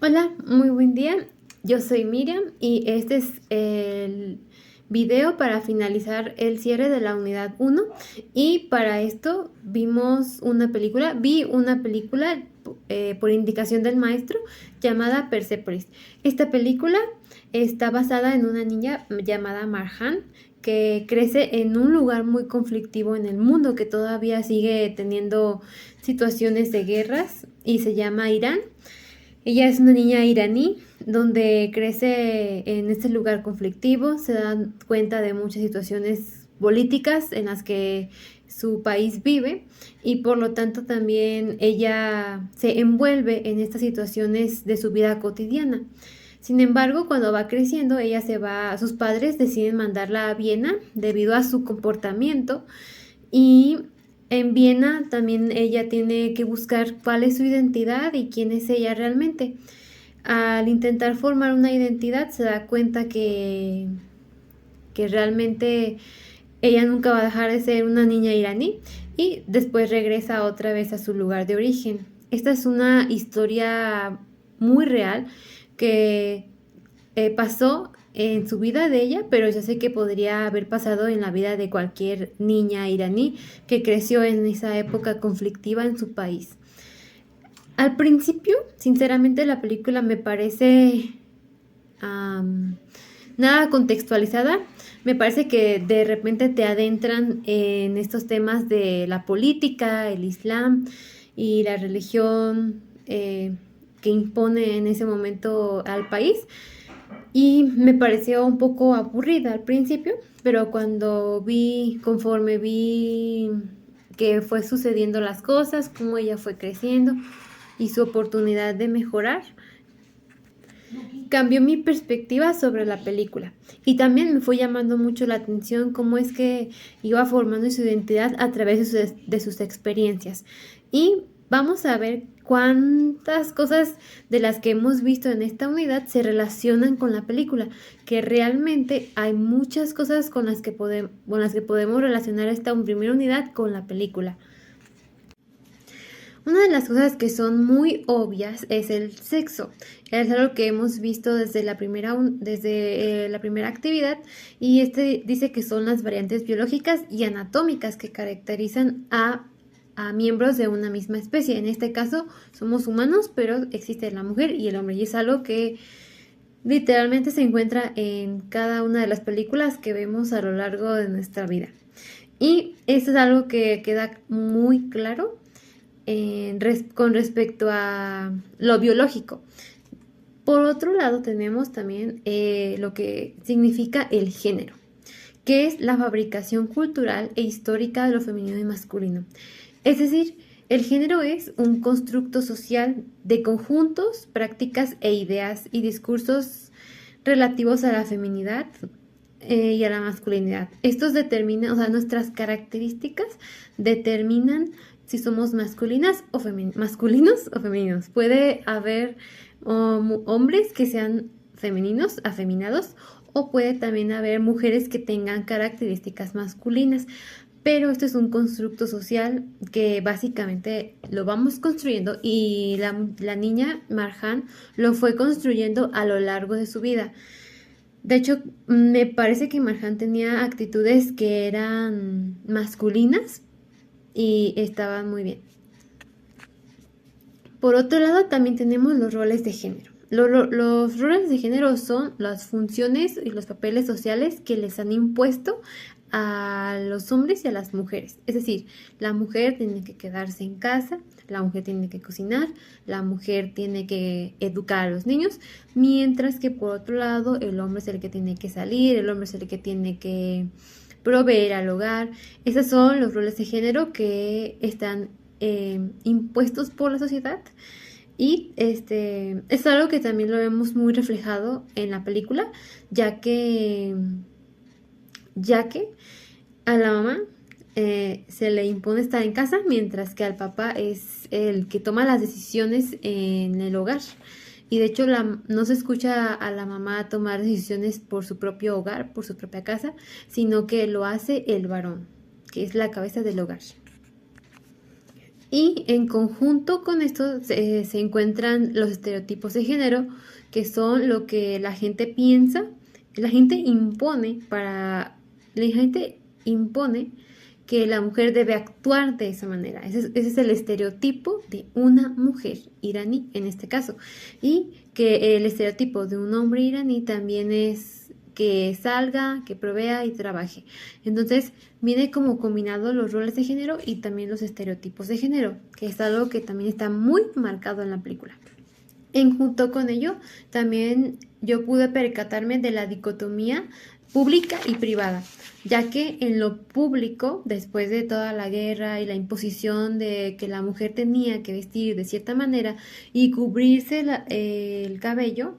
Hola, muy buen día. Yo soy Miriam y este es el video para finalizar el cierre de la unidad 1 y para esto vi una película por indicación del maestro llamada Persepolis. Esta película está basada en una niña llamada Marjan que crece en un lugar muy conflictivo en el mundo que todavía sigue teniendo situaciones de guerras y se llama Irán. Ella es una niña iraní donde crece en este lugar conflictivo, se da cuenta de muchas situaciones políticas en las que su país vive y por lo tanto también ella se envuelve en estas situaciones de su vida cotidiana. Sin embargo, cuando va creciendo, sus padres deciden mandarla a Viena debido a su comportamiento y en Viena también ella tiene que buscar cuál es su identidad y quién es ella realmente. Al intentar formar una identidad se da cuenta que realmente ella nunca va a dejar de ser una niña iraní y después regresa otra vez a su lugar de origen. Esta es una historia muy real que pasó en su vida de ella, pero yo sé que podría haber pasado en la vida de cualquier niña iraní que creció en esa época conflictiva en su país. Al principio, sinceramente, la película me parece nada contextualizada. Me parece que de repente te adentran en estos temas de la política, el islam y la religión que impone en ese momento al país. Y me pareció un poco aburrida al principio, pero conforme vi que fue sucediendo las cosas, cómo ella fue creciendo y su oportunidad de mejorar, cambió mi perspectiva sobre la película. Y también me fue llamando mucho la atención cómo es que iba formando su identidad a través de sus experiencias. Y vamos a ver cuántas cosas de las que hemos visto en esta unidad se relacionan con la película, que realmente hay muchas cosas con las que podemos relacionar esta primera unidad con la película. Una de las cosas que son muy obvias es el sexo. Es algo que hemos visto desde la primera actividad y este dice que son las variantes biológicas y anatómicas que caracterizan a miembros de una misma especie. En este caso somos humanos, pero existe la mujer y el hombre y es algo que literalmente se encuentra en cada una de las películas que vemos a lo largo de nuestra vida. Y esto es algo que queda muy claro con respecto a lo biológico. Por otro lado, tenemos también lo que significa el género, que es la fabricación cultural e histórica de lo femenino y masculino. Es decir, el género es un constructo social de conjuntos, prácticas e ideas y discursos relativos a la feminidad y a la masculinidad. Estos determinan, o sea, nuestras características determinan si somos masculinos o femeninos. Puede haber hombres que sean femeninos, afeminados, o puede también haber mujeres que tengan características masculinas. Pero esto es un constructo social que básicamente lo vamos construyendo y la niña Marjan lo fue construyendo a lo largo de su vida. De hecho, me parece que Marjan tenía actitudes que eran masculinas y estaban muy bien. Por otro lado, también tenemos los roles de género. Los roles de género son las funciones y los papeles sociales que les han impuesto a los hombres y a las mujeres. Es decir, la mujer tiene que quedarse en casa, la mujer tiene que cocinar, la mujer tiene que educar a los niños, mientras que por otro lado el hombre es el que tiene que salir, el hombre es el que tiene que proveer al hogar. Esos son los roles de género que están impuestos por la sociedad. Y es algo que también lo vemos muy reflejado en la película, ya que a la mamá se le impone estar en casa, mientras que al papá es el que toma las decisiones en el hogar. Y de hecho no se escucha a la mamá tomar decisiones por su propio hogar, por su propia casa, sino que lo hace el varón, que es la cabeza del hogar. Y en conjunto con esto se encuentran los estereotipos de género, que son lo que la gente piensa, la gente impone que la mujer debe actuar de esa manera. Ese es el estereotipo de una mujer iraní en este caso. Y que el estereotipo de un hombre iraní también es que salga, que provea y trabaje. Entonces viene como combinado los roles de género y también los estereotipos de género, que es algo que también está muy marcado en la película. En junto con ello, también yo pude percatarme de la dicotomía pública y privada, ya que en lo público, después de toda la guerra y la imposición de que la mujer tenía que vestir de cierta manera y cubrirse el cabello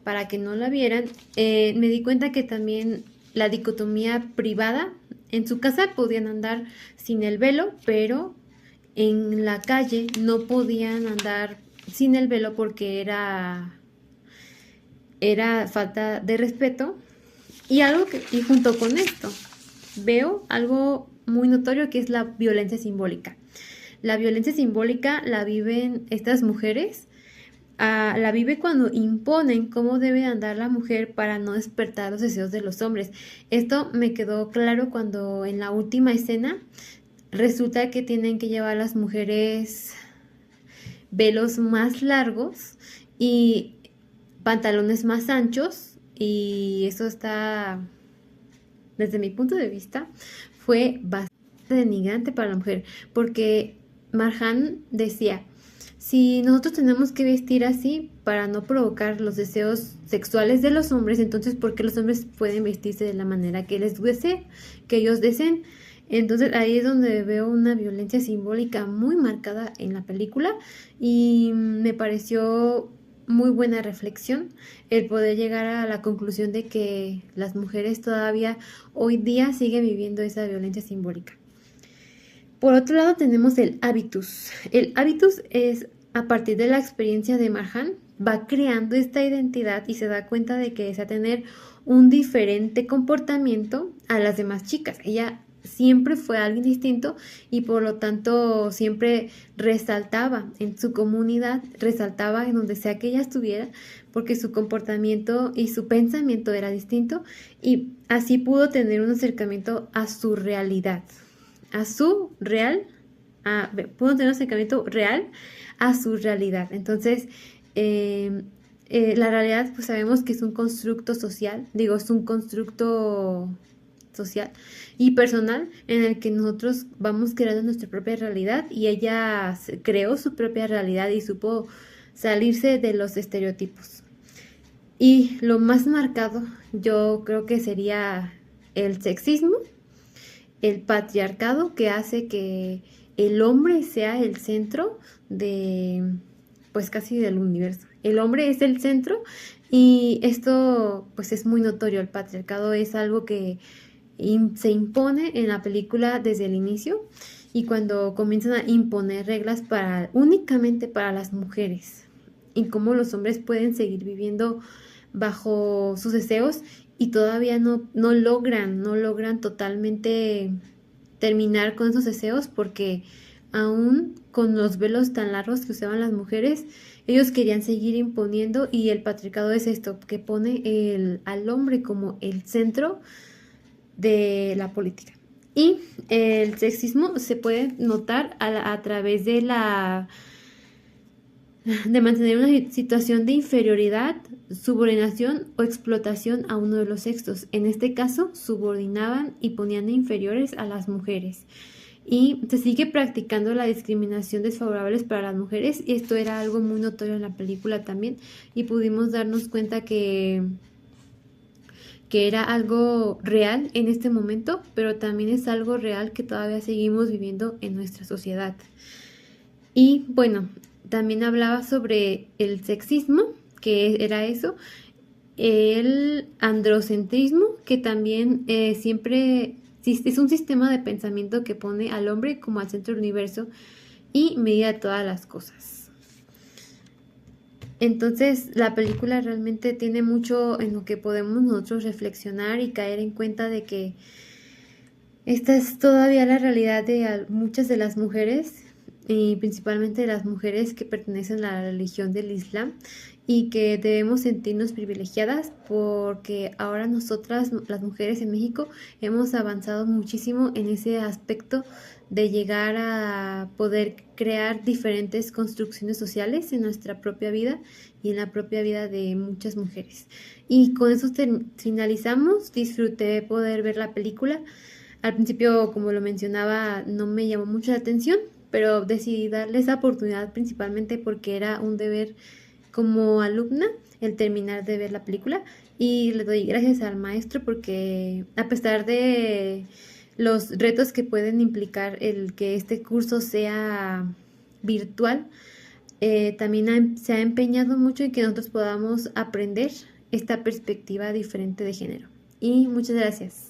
para que no la vieran, me di cuenta que también la dicotomía privada, en su casa podían andar sin el velo, pero en la calle no podían andar sin el velo porque era falta de respeto. Y junto con esto veo algo muy notorio, que es la violencia simbólica. La violencia simbólica la viven estas mujeres, la vive cuando imponen cómo debe andar la mujer para no despertar los deseos de los hombres. Esto me quedó claro cuando en la última escena resulta que tienen que llevar a las mujeres velos más largos y pantalones más anchos, y eso está, desde mi punto de vista, fue bastante denigrante para la mujer, porque Marjan decía, si nosotros tenemos que vestir así para no provocar los deseos sexuales de los hombres, entonces ¿por qué los hombres pueden vestirse de la manera que les deseen, que ellos deseen? Entonces ahí es donde veo una violencia simbólica muy marcada en la película, y me pareció muy buena reflexión el poder llegar a la conclusión de que las mujeres todavía hoy día siguen viviendo esa violencia simbólica. Por otro lado tenemos el hábitus. El hábitus es, a partir de la experiencia de Marjan, va creando esta identidad y se da cuenta de que desea tener un diferente comportamiento a las demás chicas. Ella siempre fue alguien distinto y por lo tanto siempre resaltaba en su comunidad, resaltaba en donde sea que ella estuviera, porque su comportamiento y su pensamiento era distinto, y así pudo tener un acercamiento a su realidad, pudo tener un acercamiento real a su realidad. Entonces, la realidad, pues sabemos que es un constructo social, es un constructo social y personal en el que nosotros vamos creando nuestra propia realidad, y ella creó su propia realidad y supo salirse de los estereotipos. Y lo más marcado yo creo que sería el sexismo, el patriarcado, que hace que el hombre sea el centro pues casi del universo. El hombre es el centro, y esto pues es muy notorio. El patriarcado es algo que se impone en la película desde el inicio, y cuando comienzan a imponer reglas únicamente para las mujeres, y cómo los hombres pueden seguir viviendo bajo sus deseos y todavía no logran totalmente terminar con esos deseos, porque aún con los velos tan largos que usaban las mujeres, ellos querían seguir imponiendo, y el patriarcado es esto, que pone al hombre como el centro de la política. Y el sexismo se puede notar a través de mantener una situación de inferioridad, subordinación o explotación a uno de los sexos. En este caso, subordinaban y ponían de inferiores a las mujeres. Y se sigue practicando la discriminación desfavorable para las mujeres, y esto era algo muy notorio en la película también, y pudimos darnos cuenta que era algo real en este momento, pero también es algo real que todavía seguimos viviendo en nuestra sociedad. Y bueno, también hablaba sobre el sexismo, que era eso, el androcentrismo, que también siempre es un sistema de pensamiento que pone al hombre como al centro del universo y medida todas las cosas. Entonces, la película realmente tiene mucho en lo que podemos nosotros reflexionar y caer en cuenta de que esta es todavía la realidad de muchas de las mujeres, y principalmente las mujeres que pertenecen a la religión del Islam y que debemos sentirnos privilegiadas porque ahora nosotras, las mujeres en México, hemos avanzado muchísimo en ese aspecto de llegar a poder crear diferentes construcciones sociales en nuestra propia vida y en la propia vida de muchas mujeres. Y con eso finalizamos. Disfruté poder ver la película. Al principio, como lo mencionaba, no me llamó mucho la atención, pero decidí darle esa oportunidad principalmente porque era un deber como alumna el terminar de ver la película, y le doy gracias al maestro porque a pesar de los retos que pueden implicar el que este curso sea virtual, también se ha empeñado mucho en que nosotros podamos aprender esta perspectiva diferente de género. Y muchas gracias.